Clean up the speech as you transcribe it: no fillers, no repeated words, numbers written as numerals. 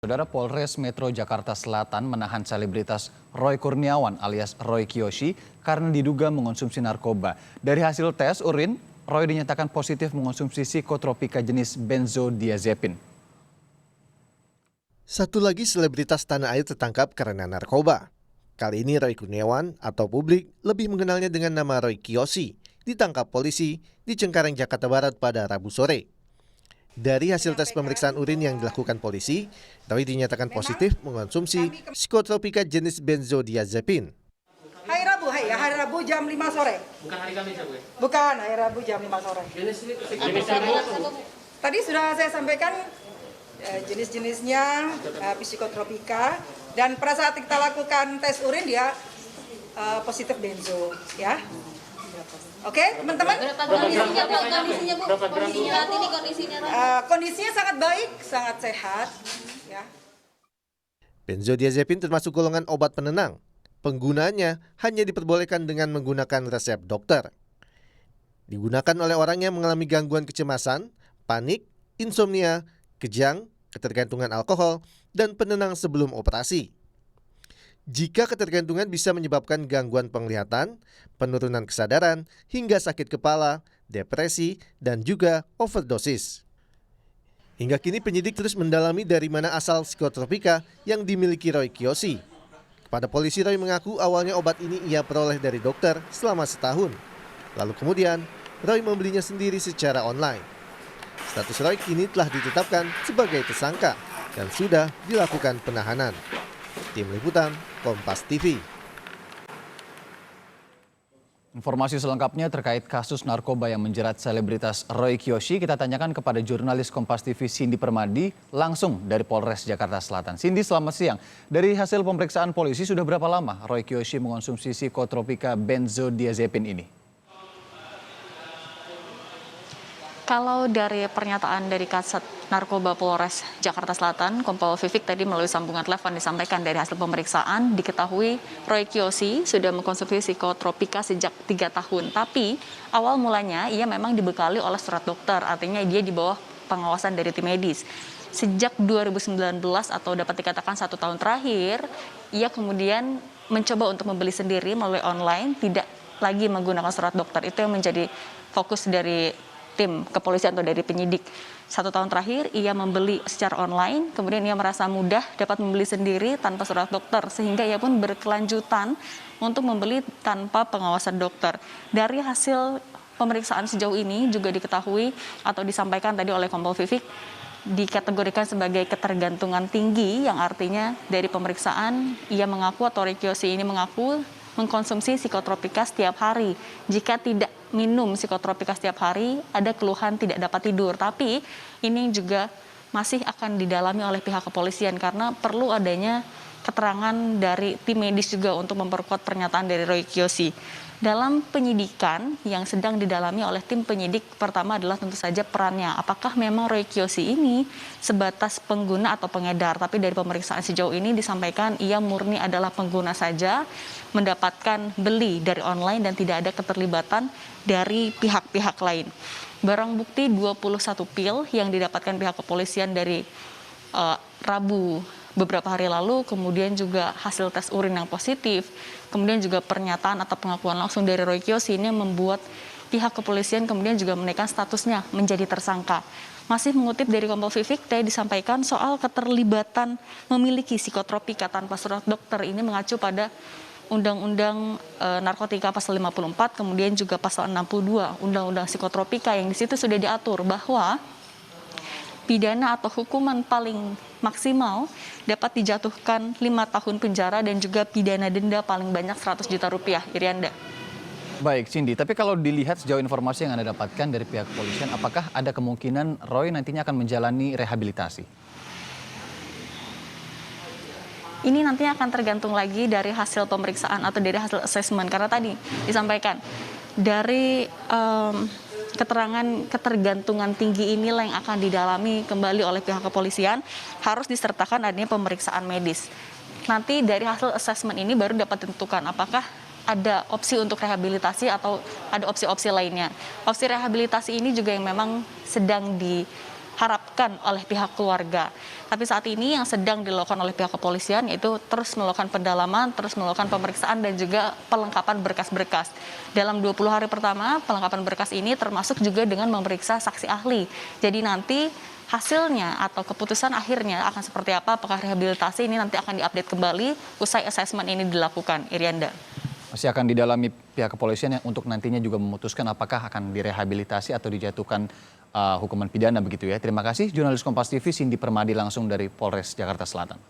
Saudara, Polres Metro Jakarta Selatan menahan selebritas Roy Kurniawan alias Roy Kiyoshi karena diduga mengonsumsi narkoba. Dari hasil tes urin, Roy dinyatakan positif mengonsumsi psikotropika jenis benzodiazepin. Satu lagi selebritas tanah air tertangkap karena narkoba. Kali ini Roy Kurniawan atau publik lebih mengenalnya dengan nama Roy Kiyoshi ditangkap polisi di Cengkareng, Jakarta Barat pada Rabu sore. Dari hasil tes pemeriksaan urin yang dilakukan polisi, Roy dinyatakan positif mengonsumsi psikotropika jenis benzodiazepin. Hari Rabu jam 5 sore. Bukan hari Kamis ya, Bu? Bukan, hari Rabu jam 5 sore. Jenisnya, Bu? Tadi sudah saya sampaikan jenis-jenisnya psikotropika, dan pada saat kita lakukan tes urin dia positif benzo, ya. Oke, teman-teman? Kondisinya, Bu? Kondisinya saat ini kondisinya? Kondisinya sangat baik, sangat sehat, ya. Benzodiazepin termasuk golongan obat penenang. Penggunaannya hanya diperbolehkan dengan menggunakan resep dokter. Digunakan oleh orang yang mengalami gangguan kecemasan, panik, insomnia, kejang, ketergantungan alkohol, dan penenang sebelum operasi. Jika ketergantungan bisa menyebabkan gangguan penglihatan, penurunan kesadaran, hingga sakit kepala, depresi, dan juga overdosis. Hingga kini penyidik terus mendalami dari mana asal psikotropika yang dimiliki Roy Kiyoshi. Kepada polisi, Roy mengaku awalnya obat ini ia peroleh dari dokter selama setahun. Lalu kemudian, Roy membelinya sendiri secara online. Status Roy kini telah ditetapkan sebagai tersangka dan sudah dilakukan penahanan. Tim Liputan, Kompas TV. Informasi selengkapnya terkait kasus narkoba yang menjerat selebritas Roy Kiyoshi kita tanyakan kepada jurnalis Kompas TV Cindy Permadi langsung dari Polres Jakarta Selatan. Cindy, selamat siang. Dari hasil pemeriksaan polisi, sudah berapa lama Roy Kiyoshi mengonsumsi psikotropika benzodiazepin ini? Kalau dari pernyataan dari Kasat Narkoba Polres Jakarta Selatan, Kompol Vivik tadi melalui sambungan telepon disampaikan dari hasil pemeriksaan diketahui Roy Kiyoshi sudah mengkonsumsi psikotropika sejak 3 tahun. Tapi awal mulanya ia memang dibekali oleh surat dokter, artinya dia di bawah pengawasan dari tim medis. Sejak 2019 atau dapat dikatakan 1 tahun terakhir, ia kemudian mencoba untuk membeli sendiri melalui online, tidak lagi menggunakan surat dokter. Itu yang menjadi fokus dari tim kepolisian atau dari penyidik. 1 tahun terakhir ia membeli secara online, kemudian ia merasa mudah dapat membeli sendiri tanpa surat dokter, sehingga ia pun berkelanjutan untuk membeli tanpa pengawasan dokter. Dari hasil pemeriksaan sejauh ini juga diketahui atau disampaikan tadi oleh Kompol Vivik, dikategorikan sebagai ketergantungan tinggi, yang artinya dari pemeriksaan ia mengaku atau Roy Kiyoshi ini mengaku mengkonsumsi psikotropika setiap hari. Jika tidak minum psikotropika setiap hari, ada keluhan tidak dapat tidur. Tapi ini juga masih akan didalami oleh pihak kepolisian karena perlu adanya keterangan dari tim medis juga untuk memperkuat pernyataan dari Roy Kiyoshi. Dalam penyidikan yang sedang didalami oleh tim penyidik, pertama adalah tentu saja perannya. Apakah memang Roy Kiyoshi ini sebatas pengguna atau pengedar? Tapi dari pemeriksaan sejauh ini disampaikan ia murni adalah pengguna saja, mendapatkan beli dari online dan tidak ada keterlibatan dari pihak-pihak lain. Barang bukti 21 pil yang didapatkan pihak kepolisian dari Rabu beberapa hari lalu, kemudian juga hasil tes urin yang positif, kemudian juga pernyataan atau pengakuan langsung dari Roy Kiyoshi ini membuat pihak kepolisian kemudian juga menaikkan statusnya menjadi tersangka. Masih mengutip dari Kompol Vivik, tadi disampaikan soal keterlibatan memiliki psikotropika tanpa surat dokter ini mengacu pada Undang-Undang Narkotika Pasal 54, kemudian juga Pasal 62 Undang-Undang Psikotropika, yang di situ sudah diatur bahwa pidana atau hukuman paling maksimal dapat dijatuhkan 5 tahun penjara dan juga pidana denda paling banyak 100 juta rupiah. Irianda. Baik, Cindy. Tapi kalau dilihat sejauh informasi yang Anda dapatkan dari pihak kepolisian, apakah ada kemungkinan Roy nantinya akan menjalani rehabilitasi? Ini nantinya akan tergantung lagi dari hasil pemeriksaan atau dari hasil asesmen. Karena tadi disampaikan dari keterangan ketergantungan tinggi inilah yang akan didalami kembali oleh pihak kepolisian, harus disertakan adanya pemeriksaan medis. Nanti dari hasil asesmen ini baru dapat ditentukan apakah ada opsi untuk rehabilitasi atau ada opsi-opsi lainnya. Opsi rehabilitasi ini juga yang memang sedang diharapkan oleh pihak keluarga. Tapi saat ini yang sedang dilakukan oleh pihak kepolisian yaitu terus melakukan pendalaman, terus melakukan pemeriksaan dan juga pelengkapan berkas-berkas. Dalam 20 hari pertama, pelengkapan berkas ini termasuk juga dengan memeriksa saksi ahli. Jadi nanti hasilnya atau keputusan akhirnya akan seperti apa, apakah rehabilitasi ini nanti akan diupdate kembali usai asesmen ini dilakukan, Irianda. Masih akan didalami pihak kepolisian yang untuk nantinya juga memutuskan apakah akan direhabilitasi atau dijatuhkan hukuman pidana begitu ya. Terima kasih jurnalis Kompas TV Cindy Permadi langsung dari Polres Jakarta Selatan.